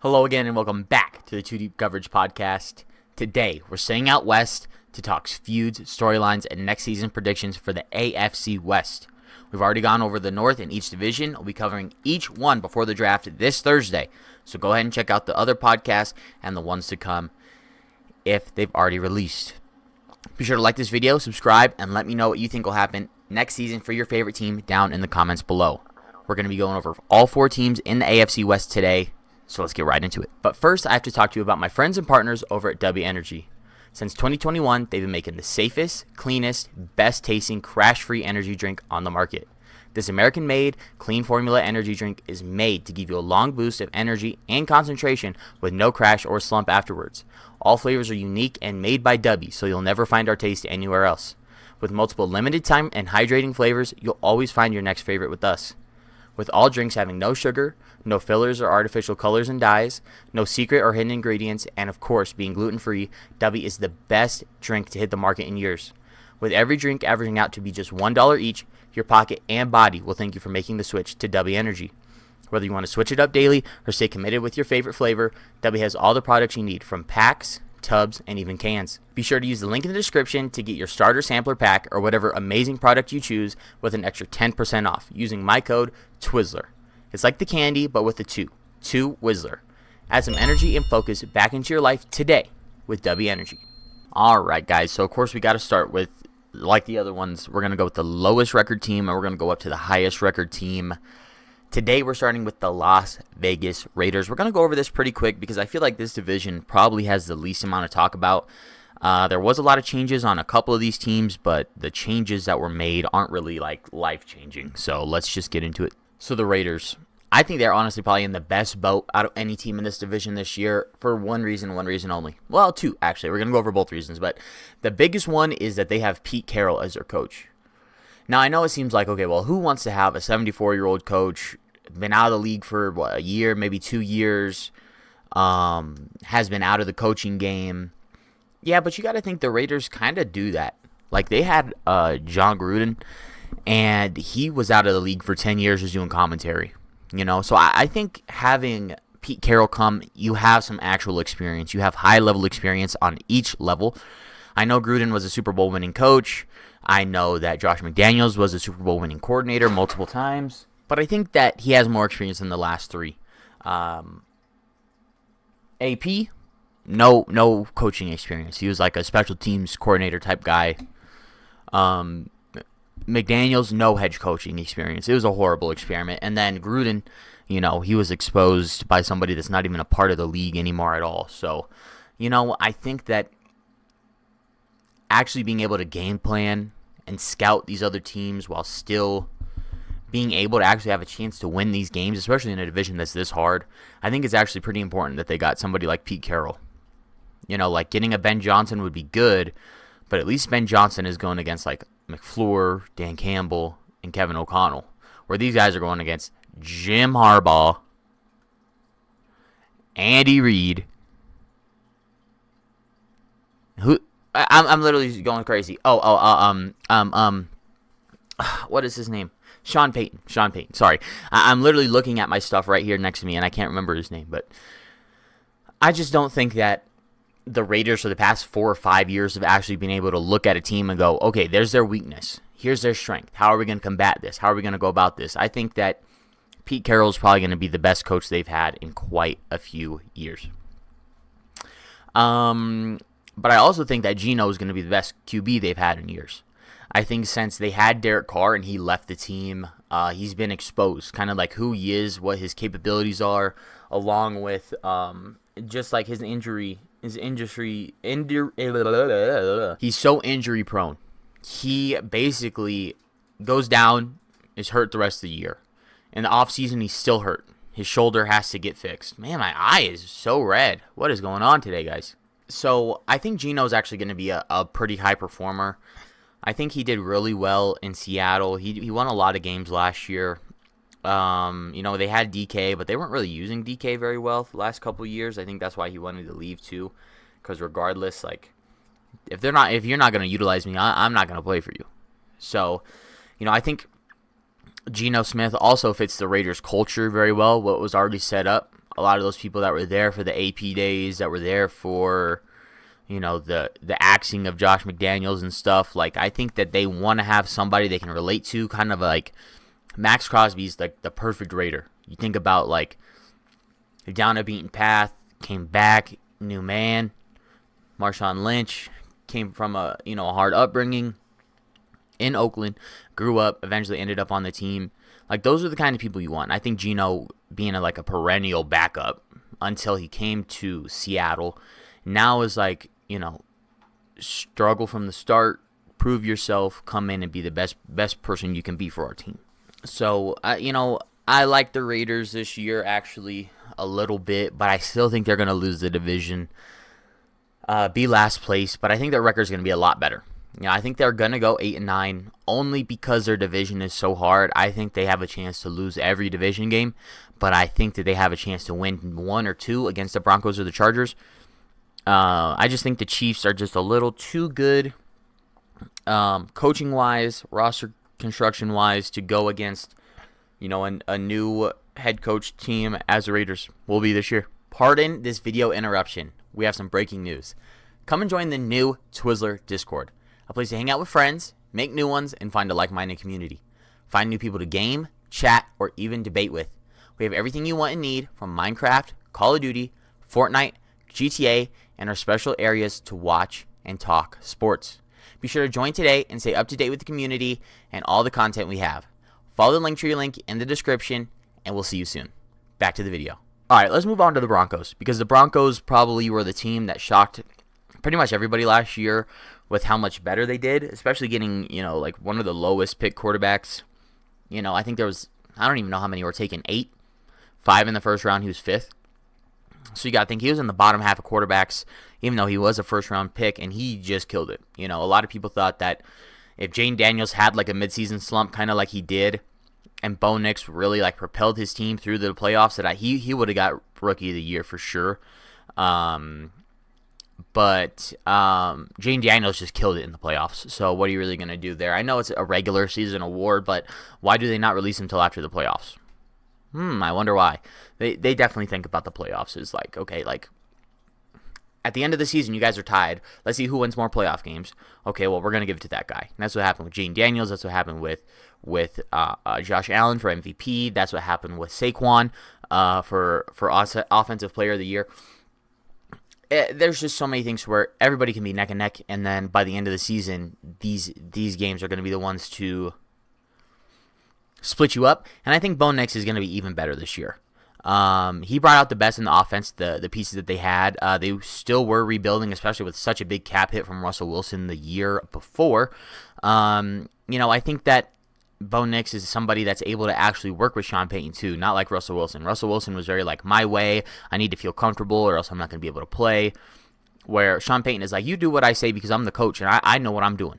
Hello again and welcome back to the Too Deep Coverage Podcast. Today, we're staying out west to talk feuds, storylines, and next season predictions for the AFC West. We've already gone over the North in each division. We'll be covering each one before the draft this Thursday. So go ahead and check out the other podcasts and the ones to come if they've already released. Be sure to like this video, subscribe, and let me know what you think will happen next season for your favorite team down in the comments below. We're going to be going over all four teams in the AFC West today. So let's get right into it. But first, I have to talk to you about my friends and partners over at W Energy. Since 2021, they've been making the safest, cleanest, best-tasting, crash-free energy drink on the market. This American-made, clean formula energy drink is made to give you a long boost of energy and concentration with no crash or slump afterwards. All flavors are unique and made by W, so you'll never find our taste anywhere else. With multiple limited time and hydrating flavors, you'll always find your next favorite with us. With all drinks having no sugar, no fillers or artificial colors and dyes, no secret or hidden ingredients, and of course being gluten-free, W is the best drink to hit the market in years. With every drink averaging out to be just $1 each, your pocket and body will thank you for making the switch to W Energy. Whether you want to switch it up daily or stay committed with your favorite flavor, W has all the products you need from packs, tubs, and even cans. Be sure to use the link in the description to get your starter sampler pack or whatever amazing product you choose with an extra 10% off using my code TWIZZLER. It's like the candy, but with the two Whizzler. Add some energy and focus back into your life today with W Energy. Alright guys, so of course we got to start with, like the other ones, we're going to go with the lowest record team and we're going to go up to the highest record team. Today we're starting with the Las Vegas Raiders. We're going to go over this pretty quick because I feel like this division probably has the least amount to talk about. There was a lot of changes on a couple of these teams, but the changes that were made aren't really like life-changing. So let's just get into it. So the Raiders, I think they're honestly probably in the best boat out of any team in this division this year for one reason only. Well, two, actually. We're going to go over both reasons, but the biggest one is that they have Pete Carroll as their coach. Now, I know it seems like, okay, well, who wants to have a 74-year-old coach, been out of the league for, a year, maybe 2 years, has been out of the coaching game. Yeah, but you got to think the Raiders kind of do that. Like, they had John Gruden, and he was out of the league for 10 years just doing commentary. So I think having Pete Carroll come, you have some actual experience. You have high-level experience on each level. I know Gruden was a Super Bowl winning coach. I know that Josh McDaniels was a Super Bowl winning coordinator multiple times. But I think that he has more experience than the last three. AP, no coaching experience. He was like a special teams coordinator type guy. McDaniels, no head coaching experience. It was a horrible experiment. And then Gruden, he was exposed by somebody that's not even a part of the league anymore at all. So, I think that actually being able to game plan and scout these other teams while still being able to actually have a chance to win these games, especially in a division that's this hard, I think it's actually pretty important that they got somebody like Pete Carroll. Like getting a Ben Johnson would be good, but at least Ben Johnson is going against like McFleur, Dan Campbell, and Kevin O'Connell, where these guys are going against Jim Harbaugh, Andy Reid, who I'm literally going crazy. What is his name? Sean Payton. Sorry, I'm literally looking at my stuff right here next to me, and I can't remember his name. But I just don't think that the Raiders for the past 4 or 5 years have actually been able to look at a team and go, okay, there's their weakness. Here's their strength. How are we going to combat this? How are we going to go about this? I think that Pete Carroll is probably going to be the best coach they've had in quite a few years. But I also think that Geno is going to be the best QB they've had in years. I think since they had Derek Carr and he left the team, he's been exposed, kind of like who he is, what his capabilities are, along with just like his industry. He's so injury prone. He basically goes down, is hurt the rest of the year. In the offseason, he's still hurt. His shoulder has to get fixed. Man, my eye is so red. What is going on today, guys? So I think Geno's actually going to be a pretty high performer. I think he did really well in Seattle. He won a lot of games last year. They had DK, but they weren't really using DK very well for the last couple of years. I think that's why he wanted to leave too. Because regardless, like, if you're not going to utilize me, I'm not going to play for you. So, I think Geno Smith also fits the Raiders' culture very well, what was already set up. a lot of those people that were there for the AP days, that were there for, the axing of Josh McDaniels and stuff. Like, I think that they want to have somebody they can relate to, kind of like Max Crosby's like the perfect Raider. You think about like down a beaten path, came back, new man. Marshawn Lynch came from a hard upbringing in Oakland, grew up, eventually ended up on the team. Like, those are the kind of people you want. I think Geno being a perennial backup until he came to Seattle now is like, struggle from the start, prove yourself, come in and be the best person you can be for our team. So, I like the Raiders this year actually a little bit, but I still think they're going to lose the division, be last place, but I think their record is going to be a lot better. I think they're going to go 8-9 only because their division is so hard. I think they have a chance to lose every division game, but I think that they have a chance to win 1 or 2 against the Broncos or the Chargers. I just think the Chiefs are just a little too good coaching-wise, roster construction-wise, to go against, a new head coach team as the Raiders will be this year. Pardon this video interruption. We have some breaking news. Come and join the new Twizzler Discord, a place to hang out with friends, make new ones, and find a like-minded community. Find new people to game, chat, or even debate with. We have everything you want and need from Minecraft, Call of Duty, Fortnite, GTA, and our special areas to watch and talk sports. Be sure to join today and stay up to date with the community and all the content we have. Follow the Linktree link in the description, and we'll see you soon. Back to the video. All right, let's move on to the Broncos, because the Broncos probably were the team that shocked pretty much everybody last year with how much better they did, especially getting, one of the lowest pick quarterbacks. I think there was, I don't even know how many were taken, 8, 5 in the first round, he was 5th. So you got to think he was in the bottom half of quarterbacks, even though he was a first-round pick, and he just killed it. A lot of people thought that if Jane Daniels had like a midseason slump, kind of like he did, and Bo Nix really propelled his team through the playoffs, that he would have got Rookie of the Year for sure. But Jane Daniels just killed it in the playoffs. So what are you really going to do there? I know it's a regular season award, but why do they not release him until after the playoffs? I wonder why. They definitely think about the playoffs as okay, at the end of the season, you guys are tied. Let's see who wins more playoff games. Okay, well, we're going to give it to that guy. And that's what happened with Jane Daniels. That's what happened with Josh Allen for MVP. That's what happened with Saquon for Offensive Player of the Year. There's just so many things where everybody can be neck and neck, and then by the end of the season, these games are going to be the ones to split you up. And I think Bo Nix is going to be even better this year. He brought out the best in the offense, the pieces that they had. They still were rebuilding, especially with such a big cap hit from Russell Wilson the year before. I think that Bo Nix is somebody that's able to actually work with Sean Payton too, not like Russell Wilson. Russell Wilson was very my way. I need to feel comfortable or else I'm not going to be able to play. Where Sean Payton is you do what I say because I'm the coach and I know what I'm doing.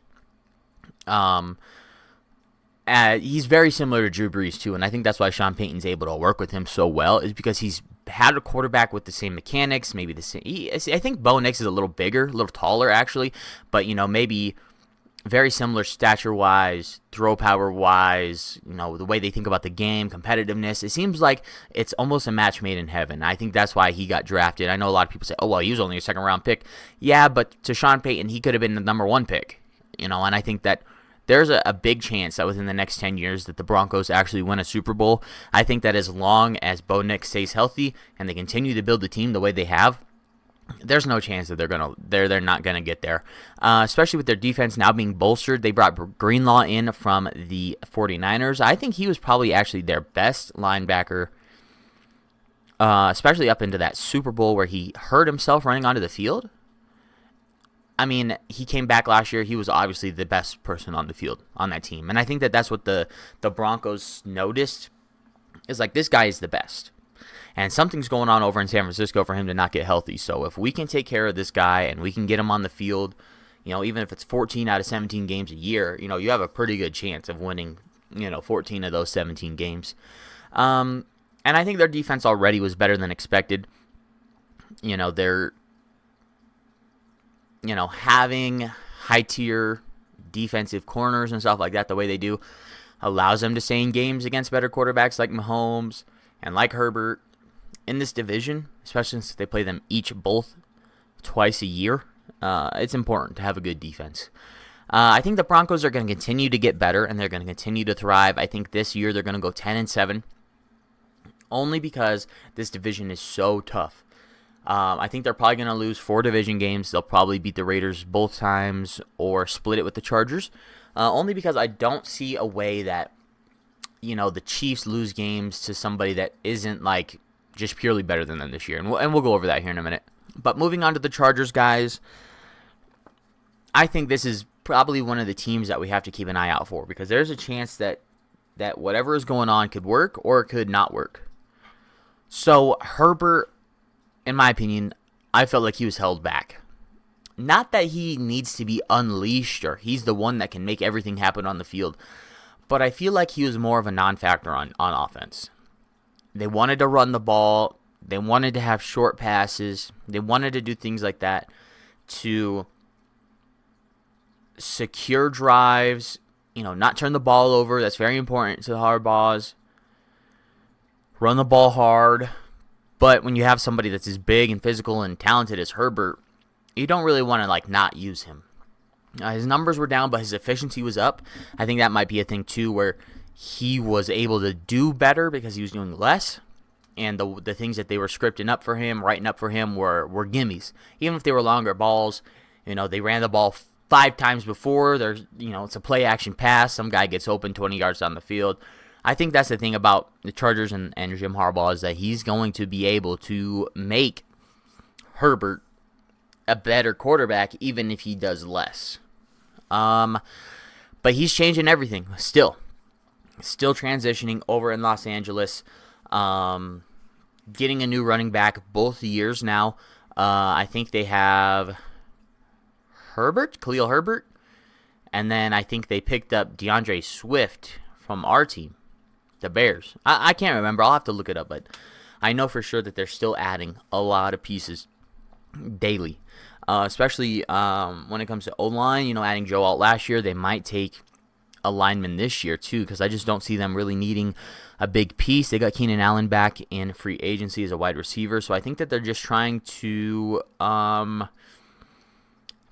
He's very similar to Drew Brees too, and I think that's why Sean Payton's able to work with him so well, is because he's had a quarterback with the same mechanics, maybe the same. I think Bo Nix is a little bigger, a little taller actually, but maybe very similar stature-wise, throw power-wise, the way they think about the game, competitiveness. It seems like it's almost a match made in heaven. I think that's why he got drafted. I know a lot of people say, oh, well, he was only a second-round pick. Yeah, but to Sean Payton, he could have been the number 1 pick, and I think that there's a big chance that within the next 10 years that the Broncos actually win a Super Bowl. I think that as long as Bo Nix stays healthy and they continue to build the team the way they have, there's no chance that they're not gonna get there. Especially with their defense now being bolstered. They brought Greenlaw in from the 49ers. I think he was probably actually their best linebacker, especially up into that Super Bowl where he hurt himself running onto the field. I mean, he came back last year. He was obviously the best person on the field on that team. And I think that that's what the Broncos noticed, is this guy is the best. And something's going on over in San Francisco for him to not get healthy. So if we can take care of this guy and we can get him on the field, even if it's 14 out of 17 games a year, you have a pretty good chance of winning, 14 of those 17 games. And I think their defense already was better than expected. They're having high-tier defensive corners and stuff like that the way they do allows them to stay in games against better quarterbacks like Mahomes and like Herbert in this division, especially since they play them both twice a year. It's important to have a good defense. I think the Broncos are going to continue to get better, and they're going to continue to thrive. I think this year they're going to go 10-7, only because this division is so tough. I think they're probably going to lose 4 division games. They'll probably beat the Raiders both times or split it with the Chargers, only because I don't see a way that, the Chiefs lose games to somebody that isn't, just purely better than them this year. And we'll go over that here in a minute. But moving on to the Chargers, guys, I think this is probably one of the teams that we have to keep an eye out for, because there's a chance that whatever is going on could work or it could not work. So Herbert, in my opinion, I felt like he was held back. Not that he needs to be unleashed or he's the one that can make everything happen on the field, but I feel like he was more of a non-factor on offense. They wanted to run the ball. They wanted to have short passes. They wanted to do things like that to secure drives, not turn the ball over. That's very important to the Harbaughs. Run the ball hard. But when you have somebody that's as big and physical and talented as Herbert, you don't really want to not use him. His numbers were down, but his efficiency was up. I think that might be a thing too, where he was able to do better because he was doing less, and the things that they were scripting up for him, writing up for him, were gimmies. Even if they were longer balls, they ran the ball 5 times before. There's, it's a play action pass. Some guy gets open 20 yards down the field. I think that's the thing about the Chargers and Jim Harbaugh, is that he's going to be able to make Herbert a better quarterback, even if he does less. But he's changing everything still. Still transitioning over in Los Angeles. Getting a new running back both years now. I think they have Khalil Herbert. And then I think they picked up DeAndre Swift from our team, the Bears. I can't remember. I'll have to look it up. But I know for sure that they're still adding a lot of pieces daily. Especially when it comes to O-line. Adding Joe Alt last year. They might take a lineman this year too, because I just don't see them really needing a big piece. They got Keenan Allen back in free agency as a wide receiver, so I think that they're just trying to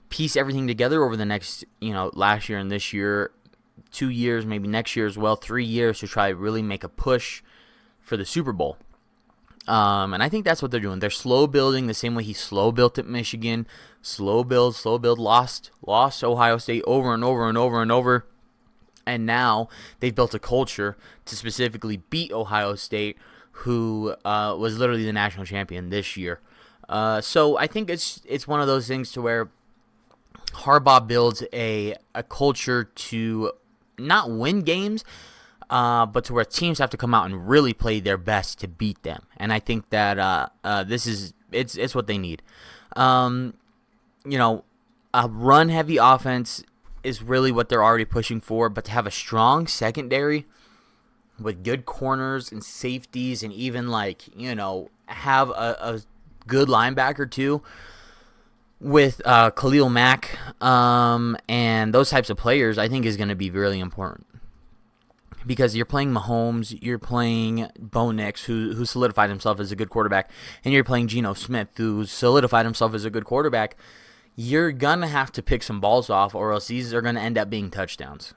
piece everything together over the next, last year and this year, 2 years, maybe next year as well, 3 years, to try to really make a push for the Super Bowl. And I think that's what they're doing. They're slow building the same way he slow built at Michigan. Slow build, lost Ohio State over and over and over and over. And now they've built a culture to specifically beat Ohio State, who was literally the national champion this year. So I think it's one of those things to where Harbaugh builds a culture to not win games, but to where teams have to come out and really play their best to beat them. And I think that it's what they need. A run-heavy offense is really what they're already pushing for, but to have a strong secondary with good corners and safeties, and even have a good linebacker too, with Khalil Mack and those types of players, I think is going to be really important. Because you're playing Mahomes, you're playing Bo Nix, who solidified himself as a good quarterback, and you're playing Geno Smith, who solidified himself as a good quarterback. You're going to have to pick some balls off, or else these are going to end up being touchdowns.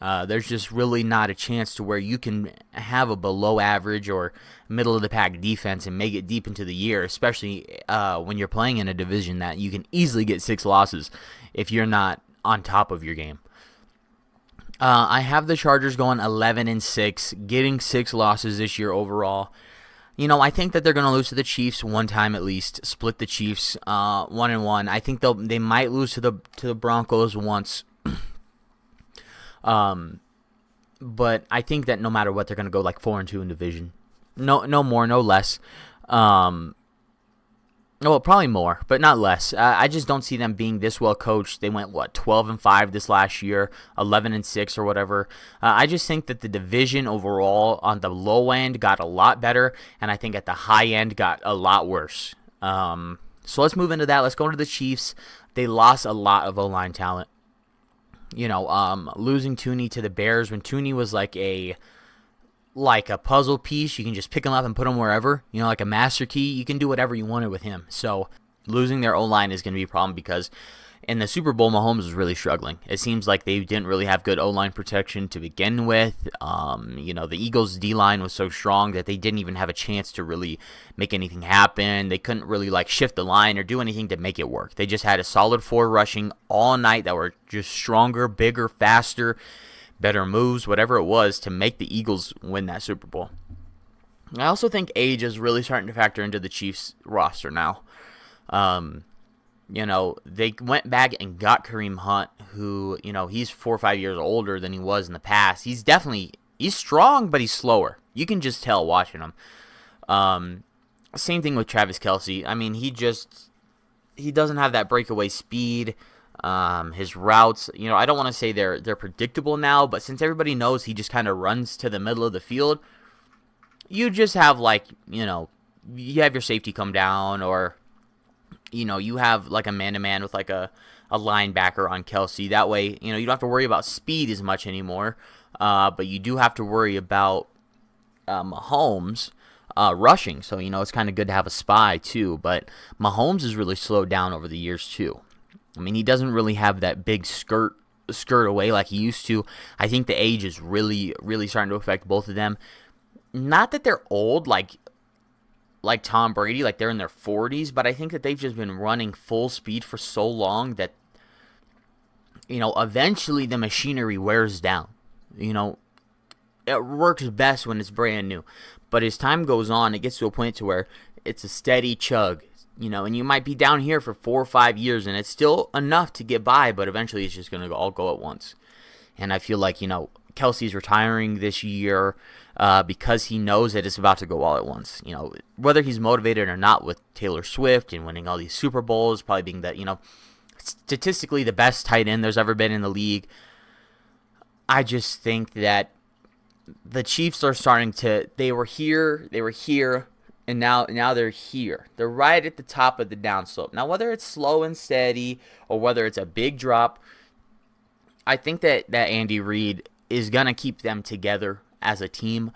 There's just really not a chance to where you can have a below average or middle of the pack defense and make it deep into the year, especially when you're playing in a division that you can easily get 6 losses if you're not on top of your game. I have the Chargers going 11-6, getting 6 losses this year overall. I think that they're going to lose to the Chiefs one time at least, split the Chiefs 1-1. I think they might lose to the Broncos once. But I think that no matter what, they're going to go 4-2 in division. No more, no less. Well, probably more, but not less. I just don't see them being this well coached. They went 12-5 this last year, 11-6 or whatever. I just think that the division overall on the low end got a lot better, and I think at the high end got a lot worse. So let's move into that. Let's go to the Chiefs. They lost a lot of O-line talent. Losing Tooney to the Bears when Tooney was a like a puzzle piece. You can just pick him up and put him wherever. Like a master key. You can do whatever you wanted with him. So losing their O-line is going to be a problem because in the Super Bowl, Mahomes was really struggling. It seems like they didn't really have good O-line protection to begin with. The Eagles' D-line was so strong that they didn't even have a chance to really make anything happen. They couldn't really shift the line or do anything to make it work. They just had a solid 4 rushing all night that were just stronger, bigger, faster, better moves, whatever it was, to make the Eagles win that Super Bowl. I also think age is really starting to factor into the Chiefs roster now. They went back and got Kareem Hunt, who, he's 4 or 5 years older than he was in the past. He's strong, but he's slower. You can just tell watching him. Same thing with Travis Kelce. I mean, he doesn't have that breakaway speed. His routes, I don't want to say they're predictable now, but since everybody knows he just kind of runs to the middle of the field, you just have you have your safety come down, or you have a man-to-man with a linebacker on Kelce. That way, you don't have to worry about speed as much anymore. But you do have to worry about Mahomes rushing. So, it's kind of good to have a spy too. But Mahomes has really slowed down over the years too. I mean, he doesn't really have that big skirt away like he used to. I think the age is really, really starting to affect both of them. Not that they're old, like Tom Brady, they're in their 40s, but I think that they've just been running full speed for so long that, eventually the machinery wears down. It works best when it's brand new, but as time goes on, it gets to a point to where it's a steady chug, and you might be down here for 4 or 5 years, and it's still enough to get by, but eventually it's just going to all go at once. And I feel like, Kelce's retiring this year because he knows that it's about to go all at once. Whether he's motivated or not with Taylor Swift and winning all these Super Bowls, probably being the, statistically the best tight end there's ever been in the league. I just think that the Chiefs are starting to, they were here, and now they're here. They're right at the top of the downslope. Now, whether it's slow and steady or whether it's a big drop, I think that Andy Reid is going to keep them together as a team,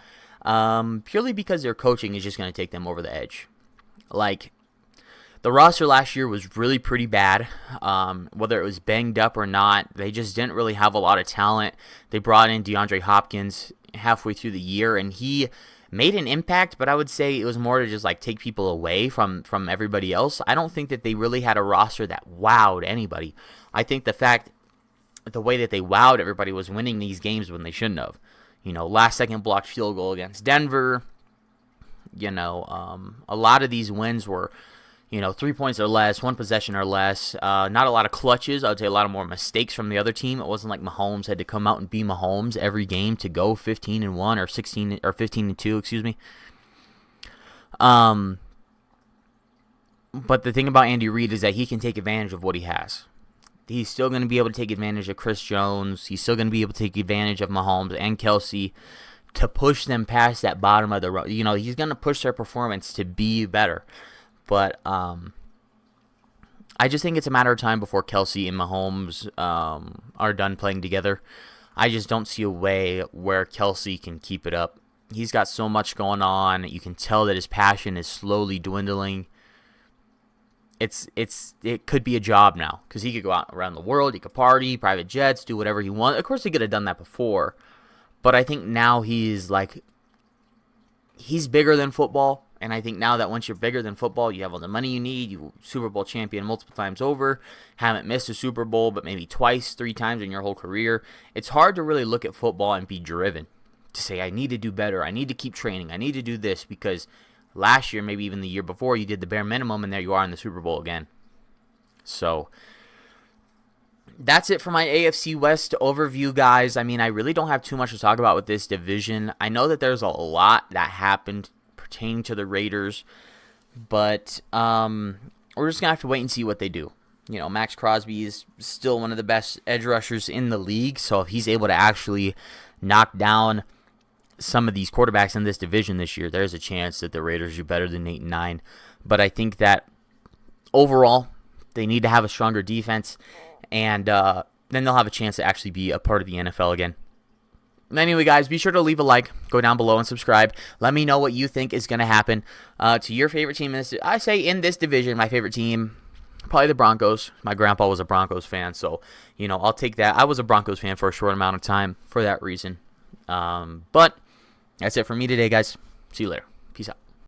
purely because their coaching is just going to take them over the edge. The roster last year was really pretty bad, whether it was banged up or not. They just didn't really have a lot of talent. They brought in DeAndre Hopkins halfway through the year, and he made an impact, but I would say it was more to just take people away from everybody else. I don't think that they really had a roster that wowed anybody. I think the way that they wowed everybody was winning these games when they shouldn't have. Last second blocked field goal against Denver. A lot of these wins were, 3 points or less, 1 possession or less. Not a lot of clutches. I would say a lot of more mistakes from the other team. It wasn't like Mahomes had to come out and be Mahomes every game to go 15-1 or 16 or 15-2, excuse me. But the thing about Andy Reid is that he can take advantage of what he has. He's still going to be able to take advantage of Chris Jones. He's still going to be able to take advantage of Mahomes and Kelce to push them past that bottom of the road. He's going to push their performance to be better. But I just think it's a matter of time before Kelce and Mahomes are done playing together. I just don't see a way where Kelce can keep it up. He's got so much going on. You can tell that his passion is slowly dwindling. It could be a job now because he could go out around the world. He could party, private jets, do whatever he wants. Of course, he could have done that before, but I think now he's bigger than football. And I think now that once you're bigger than football, you have all the money you need. You Super Bowl champion multiple times over, haven't missed a Super Bowl, but maybe twice, 3 times in your whole career. It's hard to really look at football and be driven to say, I need to do better. I need to keep training. I need to do this because last year, maybe even the year before, you did the bare minimum, and there you are in the Super Bowl again. So that's it for my AFC West overview, guys. I mean, I really don't have too much to talk about with this division. I know that there's a lot that happened pertaining to the Raiders, but we're just going to have to wait and see what they do. Max Crosby is still one of the best edge rushers in the league, so if he's able to actually knock down some of these quarterbacks in this division this year, there's a chance that the Raiders are better than 8-9. But I think that overall, they need to have a stronger defense, and then they'll have a chance to actually be a part of the NFL again. Anyway, guys, be sure to leave a like, go down below and subscribe. Let me know what you think is going to happen to your favorite team. I say in this division, my favorite team, probably the Broncos. My grandpa was a Broncos fan, so, I'll take that. I was a Broncos fan for a short amount of time for that reason. But that's it for me today, guys. See you later. Peace out.